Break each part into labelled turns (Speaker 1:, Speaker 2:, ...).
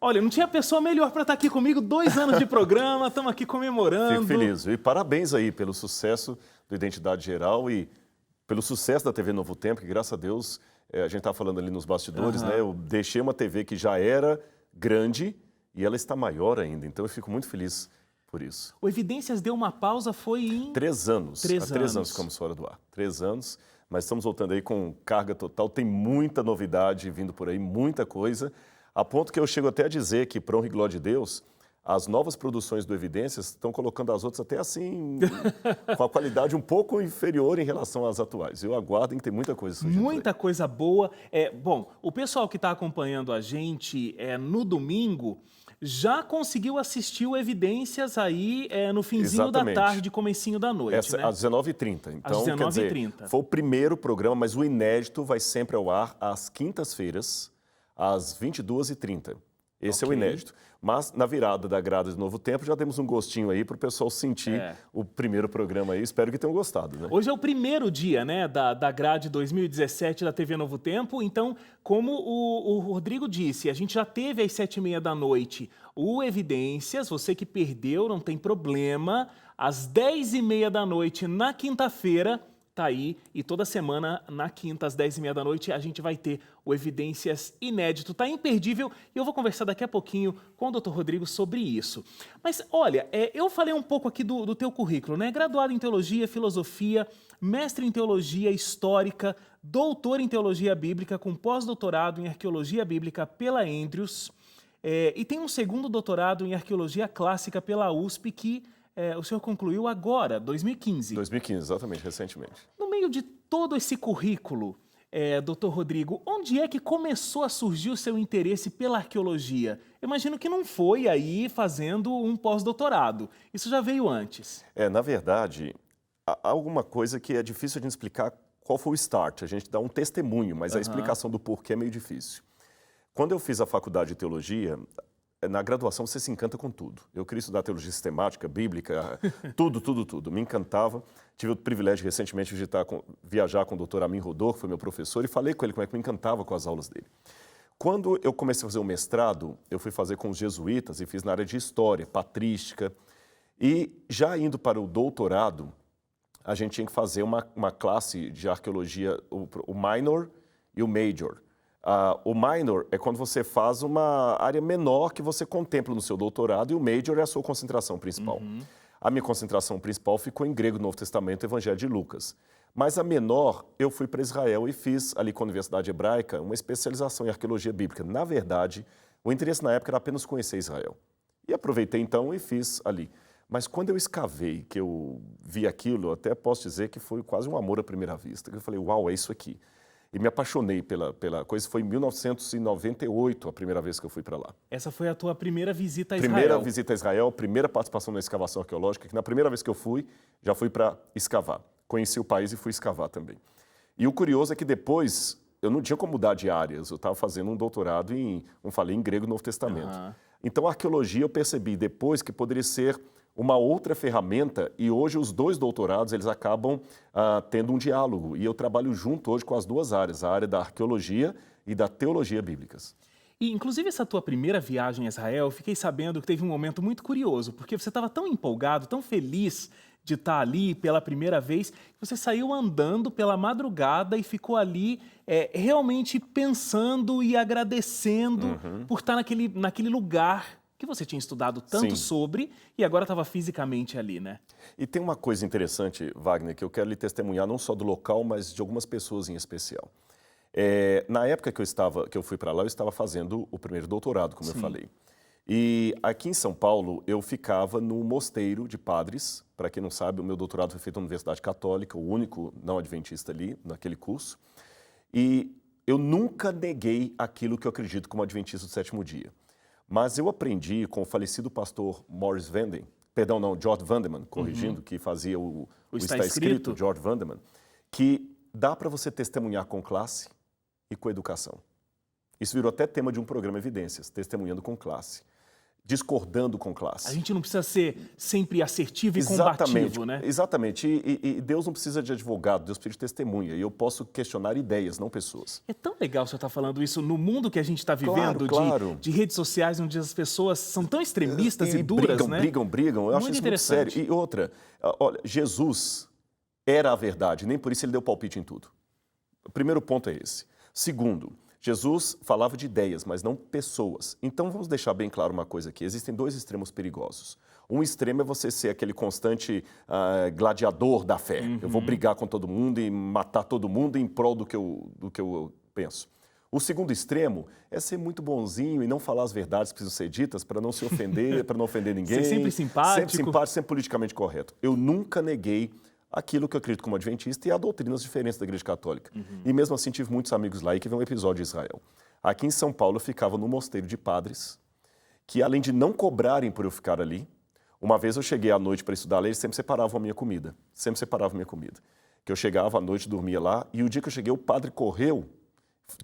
Speaker 1: Olha, não tinha pessoa melhor para estar aqui comigo, 2 anos de programa, estamos aqui comemorando.
Speaker 2: Fico feliz. E parabéns aí pelo sucesso do Identidade Geral e pelo sucesso da TV Novo Tempo, que graças a Deus, a gente está falando ali nos bastidores, né? Eu deixei uma TV que já era grande e ela está maior ainda. Então eu fico muito feliz por isso.
Speaker 1: O Evidências deu uma pausa, foi em...
Speaker 2: 3 anos.
Speaker 1: 3
Speaker 2: Há 3
Speaker 1: anos.
Speaker 2: anos ficamos fora do ar. 3 anos, mas estamos voltando aí com carga total. Tem muita novidade vindo por aí, muita coisa. A ponto que eu chego até a dizer que, para honra e glória de Deus, as novas produções do Evidências estão colocando as outras até assim, com a qualidade um pouco inferior em relação às atuais. Eu aguardo que tem muita coisa surgindo.
Speaker 1: Muita coisa boa. Bom, o pessoal que está acompanhando a gente no domingo já conseguiu assistir o Evidências aí no finzinho
Speaker 2: Exatamente.
Speaker 1: da tarde, comecinho da noite,
Speaker 2: Essa,
Speaker 1: né?
Speaker 2: às 19h30. Então,
Speaker 1: Às
Speaker 2: quer dizer,
Speaker 1: 19h30.
Speaker 2: foi o primeiro programa, mas o inédito vai sempre ao ar às quintas-feiras, às 22h30. Esse é o inédito. Mas na virada da grada de Novo Tempo já demos um gostinho aí para o pessoal sentir o primeiro programa aí. Espero que tenham gostado, né?
Speaker 1: Hoje é o primeiro dia, né, da grade 2017 da TV Novo Tempo. Então, como o Rodrigo disse, a gente já teve às 7h30 da noite o Evidências. Você que perdeu, não tem problema. Às 10h30 da noite, na quinta-feira, tá aí, e toda semana, na quinta, às 10h30 da noite, a gente vai ter o Evidências inédito. Tá imperdível e eu vou conversar daqui a pouquinho com o Dr. Rodrigo sobre isso. Mas, olha, eu falei um pouco aqui do teu currículo, né? Graduado em Teologia, Filosofia, mestre em Teologia Histórica, doutor em Teologia Bíblica, com pós-doutorado em Arqueologia Bíblica pela Andrews, e tem um segundo doutorado em Arqueologia Clássica pela USP, que o senhor concluiu agora, 2015.
Speaker 2: 2015, exatamente, recentemente.
Speaker 1: No meio de todo esse currículo, doutor Rodrigo, onde é que começou a surgir o seu interesse pela arqueologia? Imagino que não foi aí fazendo um pós-doutorado. Isso já veio antes.
Speaker 2: Na verdade, há alguma coisa que é difícil de explicar qual foi o start. A gente dá um testemunho, mas a explicação do porquê é meio difícil. Quando eu fiz a faculdade de teologia, na graduação você se encanta com tudo. Eu queria estudar teologia sistemática, bíblica, tudo. Me encantava. Tive o privilégio recentemente de viajar com o Dr. Amin Rodor, que foi meu professor, e falei com ele como é que me encantava com as aulas dele. Quando eu comecei a fazer o mestrado, eu fui fazer com os jesuítas e fiz na área de história, patrística. E já indo para o doutorado, a gente tinha que fazer uma classe de arqueologia, o minor e o major. O minor é quando você faz uma área menor que você contempla no seu doutorado e o major é a sua concentração principal. A minha concentração principal ficou em grego, Novo Testamento, Evangelho de Lucas. Mas a menor, eu fui para Israel e fiz ali com a Universidade Hebraica uma especialização em arqueologia bíblica. Na verdade, o interesse na época era apenas conhecer Israel. E aproveitei então e fiz ali. Mas quando eu escavei, que eu vi aquilo, eu até posso dizer que foi quase um amor à primeira vista. Eu falei, uau, é isso aqui. E me apaixonei pela coisa. Foi em 1998 a primeira vez que eu fui para lá.
Speaker 1: Essa foi a tua primeira visita a Israel?
Speaker 2: Primeira visita a Israel, primeira participação na escavação arqueológica, que na primeira vez que eu fui, já fui para escavar. Conheci o país e fui escavar também. E o curioso é que depois, eu não tinha como mudar de áreas. Eu estava fazendo um doutorado em grego e Novo Testamento. Então a arqueologia eu percebi depois que poderia ser uma outra ferramenta, e hoje os 2 doutorados eles acabam tendo um diálogo. E eu trabalho junto hoje com as 2 áreas, a área da arqueologia e da teologia bíblicas.
Speaker 1: E, inclusive, essa tua primeira viagem a Israel, eu fiquei sabendo que teve um momento muito curioso, porque você estava tão empolgado, tão feliz de estar ali pela primeira vez, que você saiu andando pela madrugada e ficou ali realmente pensando e agradecendo por estar naquele lugar que você tinha estudado tanto sobre e agora estava fisicamente ali, né?
Speaker 2: E tem uma coisa interessante, Wagner, que eu quero lhe testemunhar não só do local, mas de algumas pessoas em especial. Na época que eu fui para lá, eu estava fazendo o primeiro doutorado, como eu falei. E aqui em São Paulo, eu ficava no mosteiro de padres. Para quem não sabe, o meu doutorado foi feito na Universidade Católica, o único não adventista ali, naquele curso. E eu nunca neguei aquilo que eu acredito como adventista do 7º dia. Mas eu aprendi com o falecido pastor George Vandeman, corrigindo, que fazia o Está Escrito, George Vandeman, que dá para você testemunhar com classe e com educação. Isso virou até tema de um programa Evidências, testemunhando com classe. discordando com
Speaker 1: A
Speaker 2: classe.
Speaker 1: gente não precisa ser sempre assertivo e combativo, né?
Speaker 2: Exatamente. E Deus não precisa de advogado, Deus precisa de testemunha. E eu posso questionar ideias, não pessoas.
Speaker 1: É tão legal você estar falando isso no mundo que a gente está vivendo,
Speaker 2: Claro.
Speaker 1: de redes sociais, onde as pessoas são tão extremistas e duras,
Speaker 2: brigam,
Speaker 1: né?
Speaker 2: brigam. Eu acho isso muito sério. E outra, olha, Jesus era a verdade, nem por isso ele deu palpite em tudo. O primeiro ponto é esse. Segundo, Jesus falava de ideias, mas não pessoas. Então vamos deixar bem claro uma coisa aqui. Existem dois extremos perigosos. Um extremo é você ser aquele constante gladiador da fé. Eu vou brigar com todo mundo e matar todo mundo em prol do que eu penso. O segundo extremo é ser muito bonzinho e não falar as verdades que precisam ser ditas para não se ofender, para não ofender ninguém.
Speaker 1: Ser sempre simpático.
Speaker 2: Sempre simpático, sempre politicamente correto. Eu nunca neguei aquilo que eu acredito como adventista e há doutrinas diferentes da Igreja Católica. E mesmo assim tive muitos amigos lá e que vê um episódio de Israel. Aqui em São Paulo eu ficava num mosteiro de padres que, além de não cobrarem por eu ficar ali, uma vez eu cheguei à noite para estudar lá, eles sempre separavam a minha comida. Sempre separavam a minha comida. Que eu chegava à noite, dormia lá, e o dia que eu cheguei, o padre correu,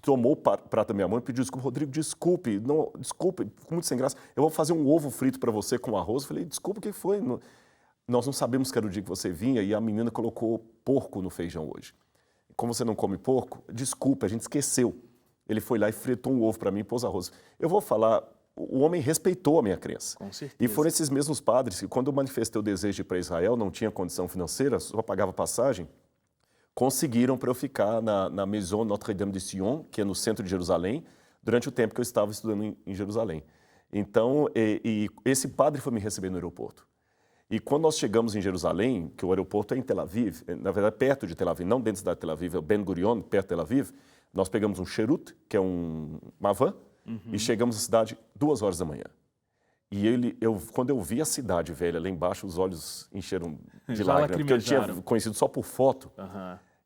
Speaker 2: tomou o prato da minha mãe e pediu desculpa. Rodrigo, desculpe, ficou muito sem graça. Eu vou fazer um ovo frito para você com arroz. Eu falei, desculpa, o que foi? Nós não sabemos que era o dia que você vinha e a menina colocou porco no feijão hoje. Como você não come porco, desculpa, a gente esqueceu. Ele foi lá e fritou um ovo para mim e pôs arroz. Eu vou falar, o homem respeitou a minha crença.
Speaker 1: Com certeza.
Speaker 2: E foram esses mesmos padres que, quando eu manifestei o desejo de ir para Israel, não tinha condição financeira, só pagava passagem, conseguiram para eu ficar na Maison Notre-Dame de Sion, que é no centro de Jerusalém, durante o tempo que eu estava estudando em Jerusalém. Então, esse padre foi me receber no aeroporto. E quando nós chegamos em Jerusalém, que o aeroporto é em Tel Aviv, na verdade perto de Tel Aviv, não dentro da cidade de Tel Aviv, é o Ben Gurion, perto de Tel Aviv, nós pegamos um cherut, que é uma van, e chegamos na cidade 2 horas da manhã. E quando eu vi a cidade velha lá embaixo, os olhos encheram de lágrimas, porque eu tinha conhecido só por foto.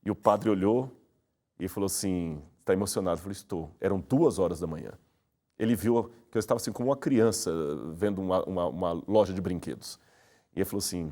Speaker 2: E o padre olhou e falou assim, está emocionado? Eu falei, estou. Eram 2 horas da manhã. Ele viu que eu estava assim como uma criança vendo uma loja de brinquedos. E ele falou assim,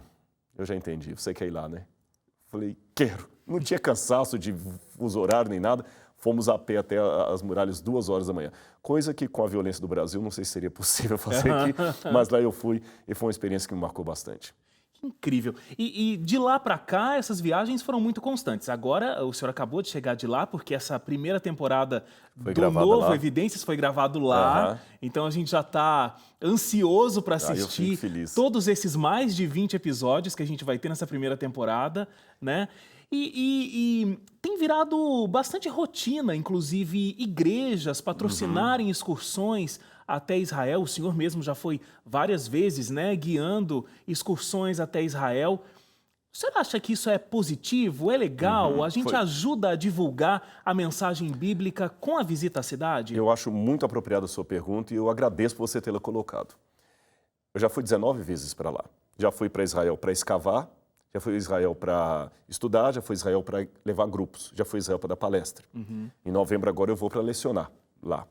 Speaker 2: eu já entendi, você quer ir lá, né? Eu falei, quero. Não tinha cansaço de fuso horário nem nada. Fomos a pé até as muralhas 2 horas da manhã. Coisa que com a violência do Brasil não sei se seria possível fazer aqui, mas lá eu fui e foi uma experiência que me marcou bastante.
Speaker 1: Incrível. E de lá para cá, essas viagens foram muito constantes. Agora, o senhor acabou de chegar de lá, porque essa primeira temporada do novo Evidências foi gravado lá. Então, a gente já está ansioso para assistir todos esses mais de 20 episódios que a gente vai ter nessa primeira temporada, né? E tem virado bastante rotina, inclusive igrejas patrocinarem excursões até Israel. O senhor mesmo já foi várias vezes, né, guiando excursões até Israel. O senhor acha que isso é positivo, é legal? A gente ajuda a divulgar a mensagem bíblica com a visita à cidade?
Speaker 2: Eu acho muito apropriada a sua pergunta e eu agradeço por você tê-la colocado. Eu já fui 19 vezes para lá. Já fui para Israel para escavar, já fui a Israel para estudar, já fui a Israel para levar grupos, já fui a Israel para dar palestra. Em novembro agora eu vou para lecionar lá.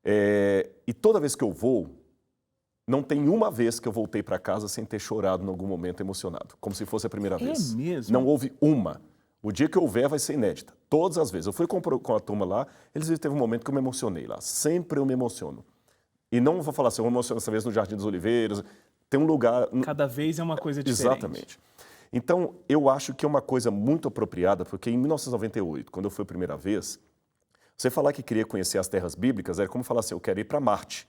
Speaker 2: E toda vez que eu vou, não tem uma vez que eu voltei para casa sem ter chorado em algum momento emocionado, como se fosse a primeira vez.
Speaker 1: É mesmo?
Speaker 2: Não houve uma. O dia que eu houver vai ser inédita, todas as vezes. Eu fui com a turma lá, teve um momento que eu me emocionei lá. Sempre eu me emociono. E não vou falar assim, eu me emociono dessa vez no Jardim das Oliveiras. Tem um lugar...
Speaker 1: Cada vez é uma coisa diferente.
Speaker 2: Exatamente. Então, eu acho que é uma coisa muito apropriada, porque em 1998, quando eu fui a primeira vez, você falar que queria conhecer as terras bíblicas era como falar assim, eu quero ir para Marte.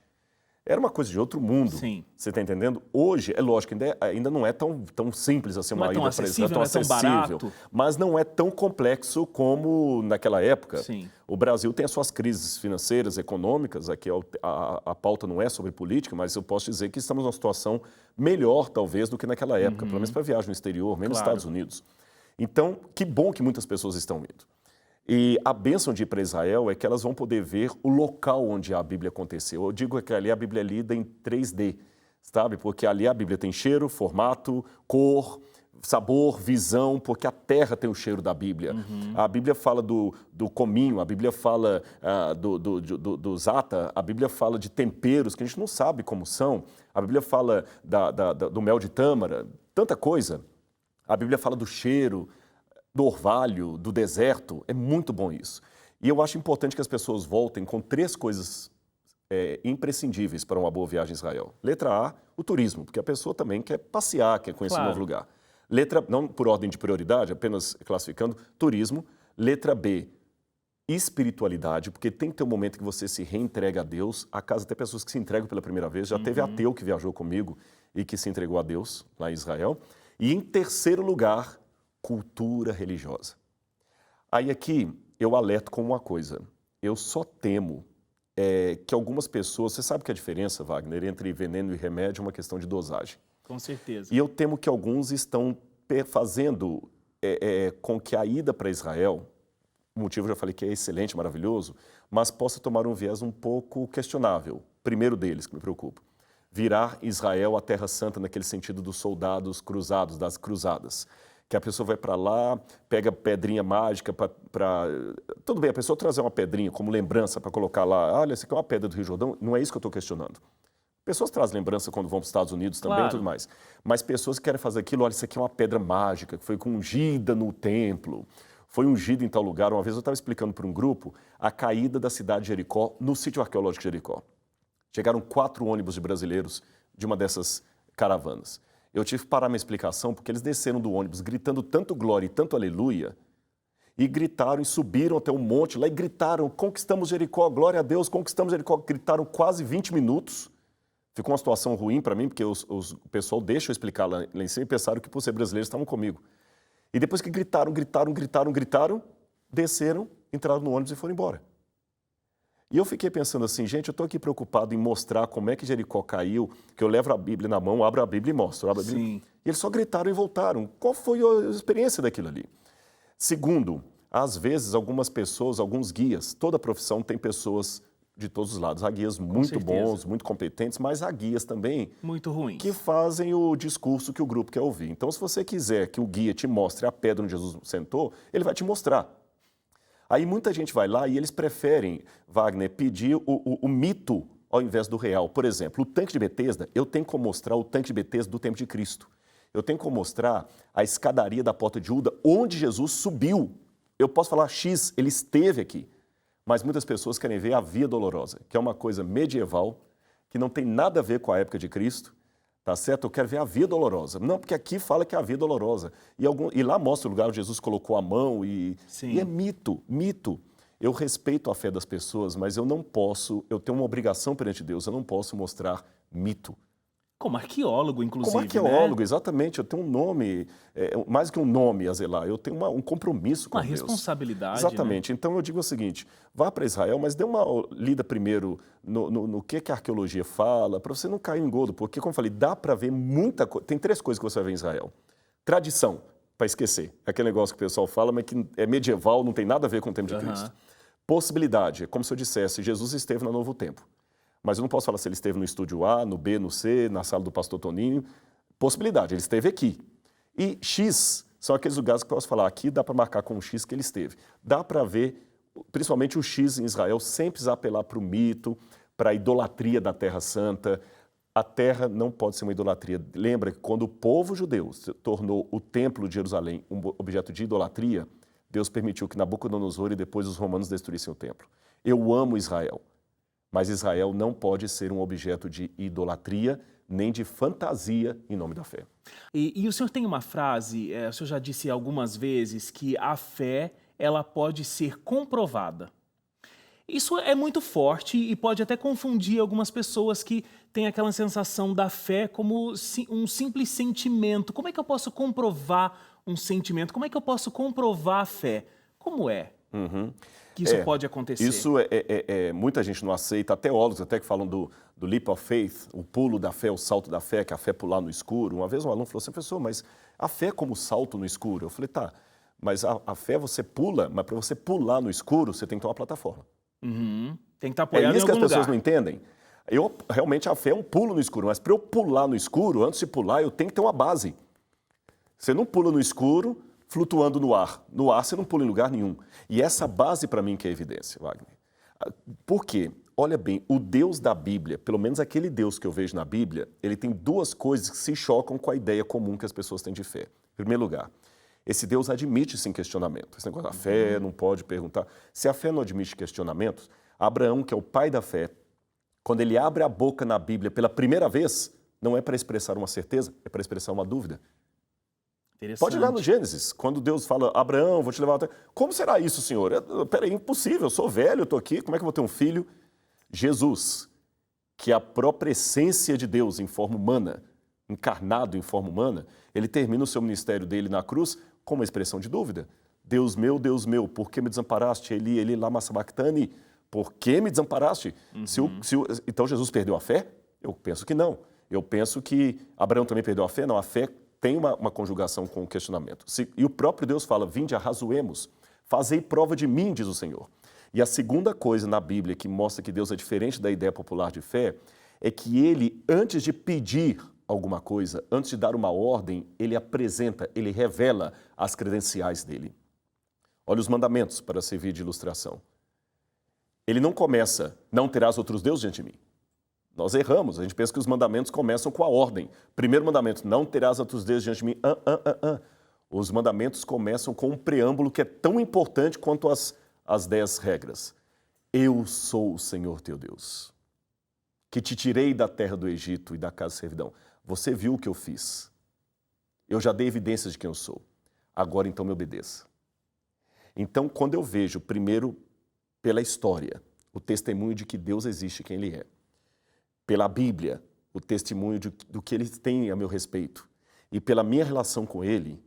Speaker 2: Era uma coisa de outro mundo.
Speaker 1: Sim.
Speaker 2: Você está entendendo? Hoje, é lógico, ainda não é tão simples assim, uma ida para Israel,
Speaker 1: tão acessível,
Speaker 2: mas não é tão complexo como naquela época.
Speaker 1: Sim.
Speaker 2: O Brasil tem as suas crises financeiras, econômicas, aqui a pauta não é sobre política, mas eu posso dizer que estamos numa situação melhor, talvez, do que naquela época, pelo menos para viagem no exterior, mesmo nos Estados Unidos. Então, que bom que muitas pessoas estão indo. E a bênção de ir para Israel é que elas vão poder ver o local onde a Bíblia aconteceu. Eu digo que ali a Bíblia é lida em 3D, sabe? Porque ali a Bíblia tem cheiro, formato, cor, sabor, visão, porque a terra tem o cheiro da Bíblia. A Bíblia fala do cominho, a Bíblia fala do zata, a Bíblia fala de temperos que a gente não sabe como são, a Bíblia fala do mel de tâmara, tanta coisa. A Bíblia fala do cheiro, do orvalho, do deserto. É muito bom isso. E eu acho importante que as pessoas voltem com 3 coisas imprescindíveis para uma boa viagem a Israel. Letra A, o turismo, porque a pessoa também quer passear, quer conhecer um novo lugar. Letra, não por ordem de prioridade, apenas classificando, turismo. Letra B, espiritualidade, porque tem que ter um momento que você se reentrega a Deus. Há casos até pessoas que se entregam pela primeira vez. Já teve ateu que viajou comigo e que se entregou a Deus lá em Israel. E em terceiro lugar, cultura religiosa. Aí aqui eu alerto com uma coisa. Eu só temo que algumas pessoas... Você sabe que a diferença, Wagner, entre veneno e remédio é uma questão de dosagem.
Speaker 1: Com certeza.
Speaker 2: E eu temo que alguns estão fazendo com que a ida para Israel... O motivo, eu já falei que é excelente, maravilhoso, mas possa tomar um viés um pouco questionável. Primeiro deles, que me preocupa. Virar Israel a Terra Santa naquele sentido dos soldados cruzados, das cruzadas. Que a pessoa vai para lá, pega pedrinha mágica para... Tudo bem, a pessoa trazer uma pedrinha como lembrança para colocar lá. Olha, essa aqui é uma pedra do Rio Jordão. Não é isso que eu estou questionando. Pessoas trazem lembrança quando vão para os Estados Unidos também e tudo mais. Mas pessoas que querem fazer aquilo, olha, isso aqui é uma pedra mágica, que foi ungida no templo. Foi ungido em tal lugar. Uma vez eu estava explicando para um grupo a caída da cidade de Jericó no sítio arqueológico de Jericó. Chegaram 4 ônibus de brasileiros de uma dessas caravanas. Eu tive que parar minha explicação porque eles desceram do ônibus gritando tanto glória e tanto aleluia e gritaram e subiram até um monte lá e gritaram, conquistamos Jericó, glória a Deus, conquistamos Jericó. Gritaram quase 20 minutos. Ficou uma situação ruim para mim porque o pessoal deixa eu explicar lá em cima e pensaram que por ser brasileiros estavam comigo. E depois que gritaram, desceram, entraram no ônibus e foram embora. E eu fiquei pensando assim, gente, eu estou aqui preocupado em mostrar como é que Jericó caiu, que eu levo a Bíblia na mão, abro a Bíblia e mostro.
Speaker 1: Sim.
Speaker 2: E eles só gritaram e voltaram. Qual foi a experiência daquilo ali? Segundo, às vezes algumas pessoas, alguns guias, toda profissão tem pessoas de todos os lados. Há guias muito bons, muito competentes, mas há guias também
Speaker 1: muito ruins,
Speaker 2: que fazem o discurso que o grupo quer ouvir. Então, se você quiser que o guia te mostre a pedra onde Jesus sentou, ele vai te mostrar. Aí muita gente vai lá e eles preferem, Wagner, pedir o mito ao invés do real. Por exemplo, o tanque de Betesda, eu tenho como mostrar o tanque de Betesda do tempo de Cristo. Eu tenho como mostrar a escadaria da porta de Juda, onde Jesus subiu. Eu posso falar X, ele esteve aqui. Mas muitas pessoas querem ver a Via Dolorosa, que é uma coisa medieval, que não tem nada a ver com a época de Cristo, tá certo? Eu quero ver a Via Dolorosa. Não, porque aqui fala que é a Via Dolorosa. E lá mostra o lugar onde Jesus colocou a mão e é mito, mito. Eu respeito a fé das pessoas, mas eu tenho uma obrigação perante Deus, eu não posso mostrar mito.
Speaker 1: Como arqueólogo, inclusive,
Speaker 2: Como arqueólogo,
Speaker 1: né?
Speaker 2: exatamente. Eu tenho um nome, mais que um nome a zelar, eu tenho um compromisso com
Speaker 1: Deus.
Speaker 2: Uma
Speaker 1: responsabilidade,
Speaker 2: exatamente.
Speaker 1: Né?
Speaker 2: Então eu digo o seguinte, vá para Israel, mas dê uma lida primeiro no que a arqueologia fala, para você não cair em engodo, porque, como eu falei, dá para ver muita coisa. Tem 3 coisas que você vai ver em Israel. Tradição, para esquecer. É aquele negócio que o pessoal fala, mas que é medieval, não tem nada a ver com o tempo de Cristo. Possibilidade, é como se eu dissesse, Jesus esteve no Novo Tempo. Mas eu não posso falar se ele esteve no estúdio A, no B, no C, na sala do pastor Toninho. Possibilidade, ele esteve aqui. E X são aqueles lugares que eu posso falar, aqui dá para marcar com um X que ele esteve. Dá para ver, principalmente o X em Israel, sem precisar apelar para o mito, para a idolatria da Terra Santa. A terra não pode ser uma idolatria. Lembra que quando o povo judeu se tornou o templo de Jerusalém um objeto de idolatria, Deus permitiu que Nabucodonosor e depois os romanos destruíssem o templo. Eu amo Israel. Mas Israel não pode ser um objeto de idolatria, nem de fantasia em nome da fé.
Speaker 1: E o senhor tem uma frase, o senhor já disse algumas vezes, que a fé ela pode ser comprovada. Isso é muito forte e pode até confundir algumas pessoas que têm aquela sensação da fé como um simples sentimento. Como é que eu posso comprovar um sentimento? Como é que eu posso comprovar a fé? Como é? Que isso pode acontecer.
Speaker 2: Isso muita gente não aceita, até teólogos até que falam do leap of faith, o pulo da fé, o salto da fé, que a fé é pular no escuro. Uma vez um aluno falou assim, professor, mas a fé é como salto no escuro? Eu falei, tá, mas a fé você pula, mas para você pular no escuro, você tem que ter uma plataforma.
Speaker 1: Tem que estar apoiado em algum lugar.
Speaker 2: É isso que as pessoas não entendem. Realmente a fé é um pulo no escuro, mas para eu pular no escuro, antes de pular, eu tenho que ter uma base. Você não pula no escuro flutuando no ar. No ar você não pula em lugar nenhum. E essa base para mim que é a evidência, Wagner. Por quê? Olha bem, o Deus da Bíblia, pelo menos aquele Deus que eu vejo na Bíblia, ele tem 2 coisas que se chocam com a ideia comum que as pessoas têm de fé. Em primeiro lugar, esse Deus admite sem questionamento. Esse negócio da fé, não pode perguntar. Se a fé não admite questionamentos, Abraão, que é o pai da fé, Quando ele abre a boca na Bíblia pela primeira vez, não é para expressar uma certeza, é para expressar uma dúvida. Pode olhar no Gênesis, quando Deus fala, Abraão, vou te levar até... Como será isso, Senhor? Peraí, impossível, eu sou velho, eu estou aqui, como é que eu vou ter um filho? Jesus, que é a própria essência de Deus em forma humana, encarnado em forma humana, ele termina o seu ministério dele na cruz com uma expressão de dúvida. Deus meu, por que me desamparaste? Eli, lama sabachthani, por que me desamparaste? Então Jesus perdeu a fé? Eu penso que não. Eu penso que Abraão também perdeu a fé? Não, a fé tem uma conjugação com o questionamento. E o próprio Deus fala, vinde, arrazoemos, fazei prova de mim, diz o Senhor. E a segunda coisa na Bíblia que mostra que Deus é diferente da ideia popular de fé, é que ele, antes de pedir alguma coisa, antes de dar uma ordem, ele apresenta, ele revela as credenciais dele. Olha os mandamentos para servir de ilustração. Ele não começa, não terás outros deuses diante de mim. Nós erramos, a gente pensa que os mandamentos começam com a ordem. Primeiro mandamento, não terás outros deuses diante de mim. Os mandamentos começam com um preâmbulo que é tão importante quanto as 10 regras. Eu sou o Senhor teu Deus, que te tirei da terra do Egito e da casa de servidão. Você viu o que eu fiz. Eu já dei evidências de quem eu sou. Agora então me obedeça. Então, quando eu vejo, primeiro, pela história, o testemunho de que Deus existe, quem Ele é. Pela Bíblia, o testemunho do que Ele tem a meu respeito. E pela minha relação com Ele,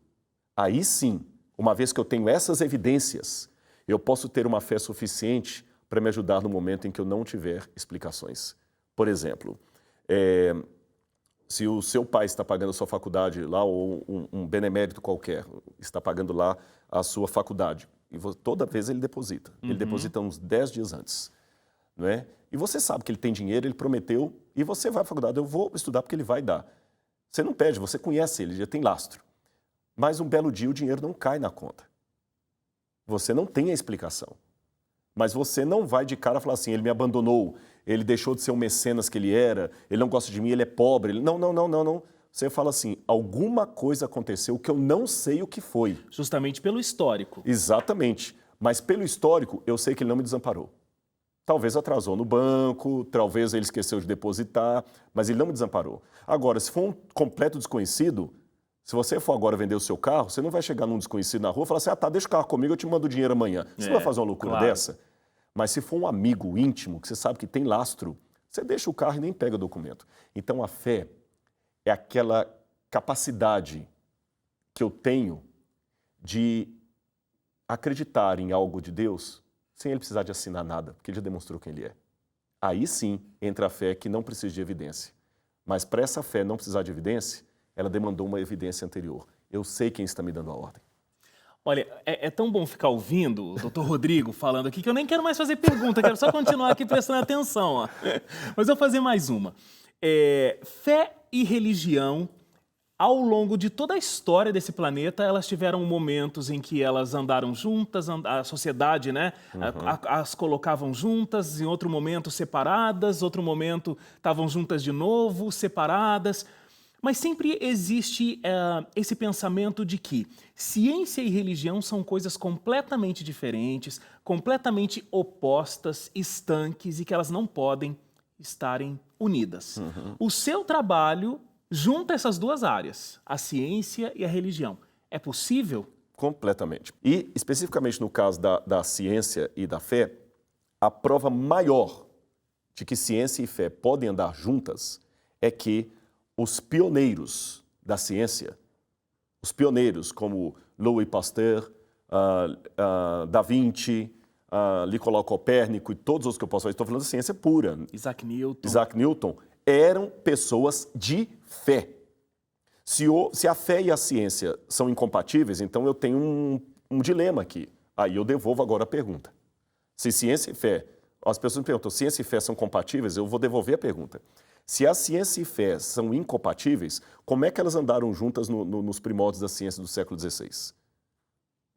Speaker 2: aí sim, uma vez que eu tenho essas evidências, eu posso ter uma fé suficiente para me ajudar no momento em que eu não tiver explicações. Por exemplo, se o seu pai está pagando a sua faculdade lá, ou um benemérito qualquer está pagando lá a sua faculdade, e toda vez ele deposita. Ele deposita uns 10 dias antes. Não é? E você sabe que ele tem dinheiro, ele prometeu, e você vai à faculdade, eu vou estudar porque ele vai dar. Você não pede, você conhece ele, já tem lastro. Mas um belo dia o dinheiro não cai na conta. Você não tem a explicação. Mas você não vai de cara falar assim, ele me abandonou, ele deixou de ser o mecenas que ele era, ele não gosta de mim, ele é pobre. Não. Você fala assim, alguma coisa aconteceu que eu não sei o que foi.
Speaker 1: Justamente pelo histórico.
Speaker 2: Exatamente. Mas pelo histórico, eu sei que ele não me desamparou. Talvez atrasou no banco, talvez ele esqueceu de depositar, mas ele não me desamparou. Agora, se for um completo desconhecido, se você for agora vender o seu carro, você não vai chegar num desconhecido na rua e falar assim, tá, deixa o carro comigo, eu te mando o dinheiro amanhã. Você não vai fazer uma loucura dessa? Mas se for um amigo íntimo, que você sabe que tem lastro, você deixa o carro e nem pega o documento. Então, a fé é aquela capacidade que eu tenho de acreditar em algo de Deus sem ele precisar de assinar nada, porque ele já demonstrou quem ele é. Aí sim entra a fé que não precisa de evidência. Mas para essa fé não precisar de evidência, ela demandou uma evidência anterior. Eu sei quem está me dando a ordem.
Speaker 1: Olha, é tão bom ficar ouvindo o doutor Rodrigo falando aqui que eu nem quero mais fazer pergunta, quero só continuar aqui prestando atenção. Ó. Mas eu vou fazer mais uma. Fé e religião, ao longo de toda a história desse planeta, elas tiveram momentos em que elas andaram juntas, a sociedade, né, as colocavam juntas, em outro momento separadas, outro momento estavam juntas de novo, separadas. Mas sempre existe esse pensamento de que ciência e religião são coisas completamente diferentes, completamente opostas, estanques e que elas não podem estarem unidas. O seu trabalho junta essas duas áreas, a ciência e a religião. É possível?
Speaker 2: Completamente. E, especificamente no caso da ciência e da fé, a prova maior de que ciência e fé podem andar juntas é que os pioneiros da ciência, os pioneiros como Louis Pasteur, Da Vinci, Nicolau Copérnico e todos os que eu posso falar, estou falando de ciência pura.
Speaker 1: Isaac
Speaker 2: Newton, eram pessoas de fé. Se a fé e a ciência são incompatíveis, então eu tenho um dilema aqui. Aí eu devolvo agora a pergunta. Se ciência e fé, as pessoas me perguntam, ciência e fé são compatíveis? Eu vou devolver a pergunta. Se a ciência e fé são incompatíveis, como é que elas andaram juntas nos primórdios da ciência do século XVI?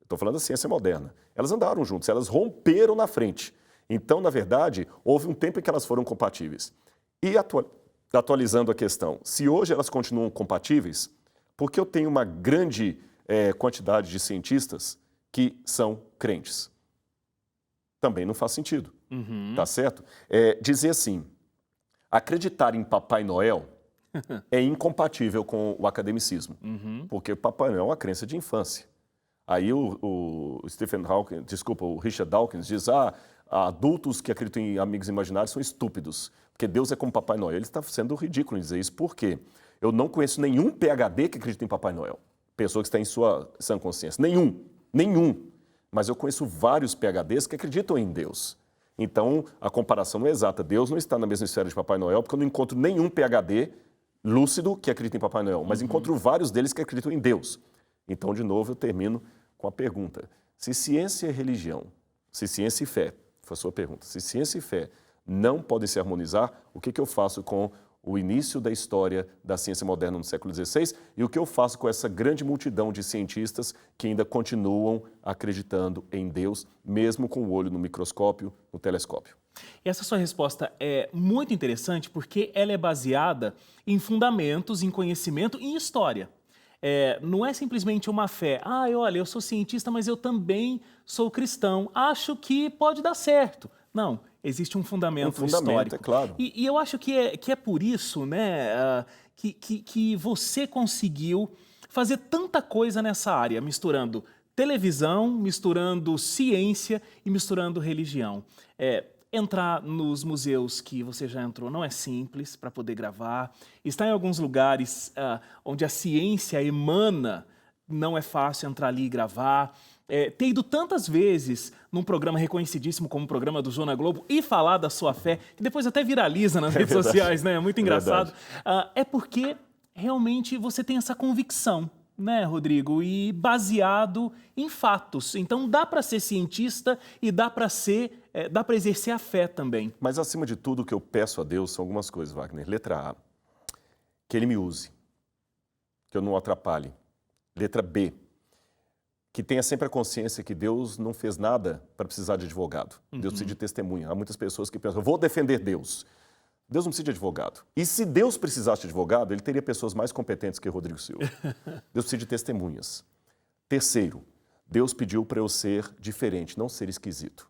Speaker 2: Estou falando da ciência moderna. Elas andaram juntas, elas romperam na frente. Então, na verdade, houve um tempo em que elas foram compatíveis. E atualizando a questão, se hoje elas continuam compatíveis, porque eu tenho uma grande quantidade de cientistas que são crentes. Também não faz sentido, tá certo? Dizer assim, Acreditar em Papai Noel é incompatível com o academicismo, porque Papai Noel é uma crença de infância. Aí o Stephen Hawking, desculpa, o Richard Dawkins diz, adultos que acreditam em amigos imaginários são estúpidos, porque Deus é como Papai Noel. Ele está sendo ridículo em dizer isso, por quê? Eu não conheço nenhum PhD que acredita em Papai Noel, pessoa que está em sua sã consciência. Nenhum. Mas eu conheço vários PhDs que acreditam em Deus. Então, a comparação não é exata. Deus não está na mesma esfera de Papai Noel, porque eu não encontro nenhum PhD lúcido que acredita em Papai Noel, mas encontro vários deles que acreditam em Deus. Então, de novo, eu termino com a pergunta. Se ciência e religião, se ciência e fé, foi a sua pergunta, se ciência e fé não podem se harmonizar, o que eu faço com o início da história da ciência moderna no século XVI e o que eu faço com essa grande multidão de cientistas que ainda continuam acreditando em Deus, mesmo com o olho no microscópio, no telescópio?
Speaker 1: E essa sua resposta é muito interessante porque ela é baseada em fundamentos, em conhecimento e em história. Não é simplesmente uma fé. Olha, eu sou cientista, mas eu também sou cristão. Acho que pode dar certo. Não, existe um fundamento histórico.
Speaker 2: É claro.
Speaker 1: E eu acho que é por isso, né, que você conseguiu fazer tanta coisa nessa área, misturando televisão, misturando ciência e misturando religião. Entrar nos museus que você já entrou não é simples para poder gravar. Estar em alguns lugares onde a ciência emana, não é fácil entrar ali e gravar. Ter ido tantas vezes num programa reconhecidíssimo como o programa do João na Globo e falar da sua fé, que depois até viraliza nas redes sociais, né? É muito engraçado. É porque realmente você tem essa convicção, né, Rodrigo? E baseado em fatos. Então dá para ser cientista e dá para exercer a fé também.
Speaker 2: Mas acima de tudo o que eu peço a Deus são algumas coisas, Wagner. Letra A, que Ele me use, que eu não o atrapalhe. Letra B, que tenha sempre a consciência que Deus não fez nada para precisar de advogado. Deus precisa de testemunha. Há muitas pessoas que pensam, eu vou defender Deus. Deus não precisa de advogado. E se Deus precisasse de advogado, Ele teria pessoas mais competentes que Rodrigo Silva. Deus precisa de testemunhas. Terceiro, Deus pediu para eu ser diferente, não ser esquisito.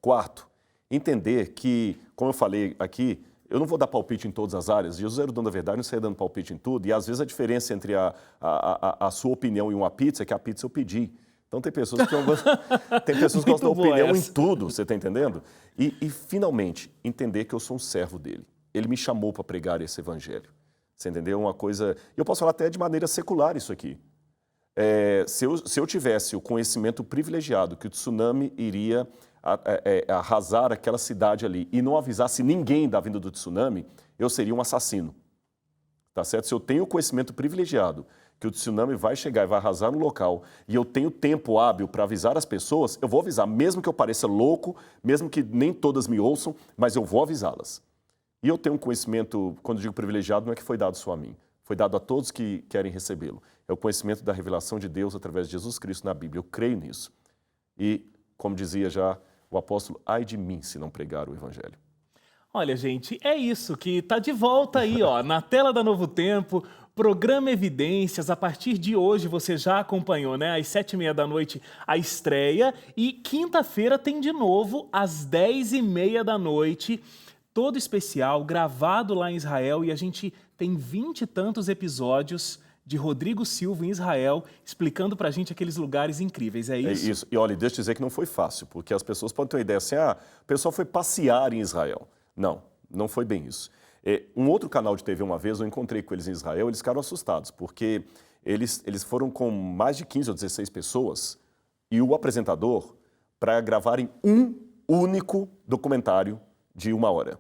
Speaker 2: Quarto, entender que, como eu falei aqui, eu não vou dar palpite em todas as áreas. Jesus era o dono da verdade, não saia dando palpite em tudo. E às vezes a diferença entre a sua opinião e uma pizza é que a pizza eu pedi. Então tem pessoas que gostam da opinião em tudo, você está entendendo? E finalmente, entender que eu sou um servo dele. Ele me chamou para pregar esse evangelho. Você entendeu? Uma coisa... Eu posso falar até de maneira secular isso aqui. Se eu tivesse o conhecimento privilegiado que o tsunami iria arrasar aquela cidade ali e não avisasse ninguém da vinda do tsunami, eu seria um assassino. Tá certo? Se eu tenho o conhecimento privilegiado que o tsunami vai chegar e vai arrasar no local e eu tenho tempo hábil para avisar as pessoas, eu vou avisar, mesmo que eu pareça louco, mesmo que nem todas me ouçam, mas eu vou avisá-las. E eu tenho um conhecimento, quando digo privilegiado, não é que foi dado só a mim, foi dado a todos que querem recebê-lo. É o conhecimento da revelação de Deus através de Jesus Cristo na Bíblia. Eu creio nisso. E, como dizia já o apóstolo, ai de mim se não pregar o evangelho.
Speaker 1: Olha, gente, é isso que está de volta aí, ó, na tela da Novo Tempo, programa Evidências. A partir de hoje você já acompanhou, né, às 7h30 da noite a estreia e quinta-feira tem de novo às 10h30 da noite, todo especial, gravado lá em Israel, e a gente tem 20 e tantos episódios de Rodrigo Silva em Israel, explicando pra gente aqueles lugares incríveis, é isso?
Speaker 2: É isso. E olha, deixa eu dizer que não foi fácil, porque as pessoas podem ter uma ideia assim, o pessoal foi passear em Israel. Não, não foi bem isso. Um outro canal de TV, uma vez, eu encontrei com eles em Israel, eles ficaram assustados, porque eles foram com mais de 15 ou 16 pessoas e o apresentador para gravarem um único documentário de 1 hora.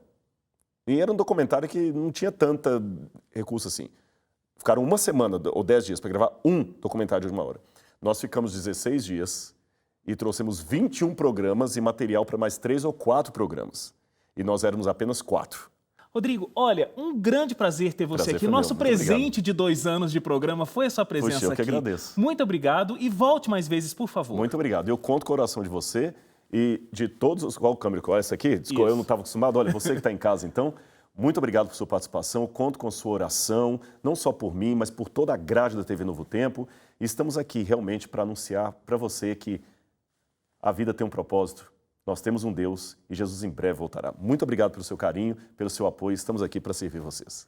Speaker 2: E era um documentário que não tinha tanta recurso assim. Ficaram 1 semana ou 10 dias para gravar um documentário de 1 hora. Nós ficamos 16 dias e trouxemos 21 programas e material para mais 3 ou 4 programas. E nós éramos apenas 4.
Speaker 1: Rodrigo, olha, um grande prazer ter você aqui. Nosso presente de 2 anos de programa foi a sua presença aqui.
Speaker 2: Eu que agradeço.
Speaker 1: Muito obrigado e volte mais vezes, por favor.
Speaker 2: Muito obrigado. Eu conto com a oração de você e de todos os... Qual câmera? Qual é essa aqui? Eu não estava acostumado. Olha, você que está em casa, então... Muito obrigado por sua participação, eu conto com sua oração, não só por mim, mas por toda a grade da TV Novo Tempo. E estamos aqui realmente para anunciar para você que a vida tem um propósito, Nós temos um Deus e Jesus em breve voltará. Muito obrigado pelo seu carinho, pelo seu apoio. Estamos aqui para servir vocês.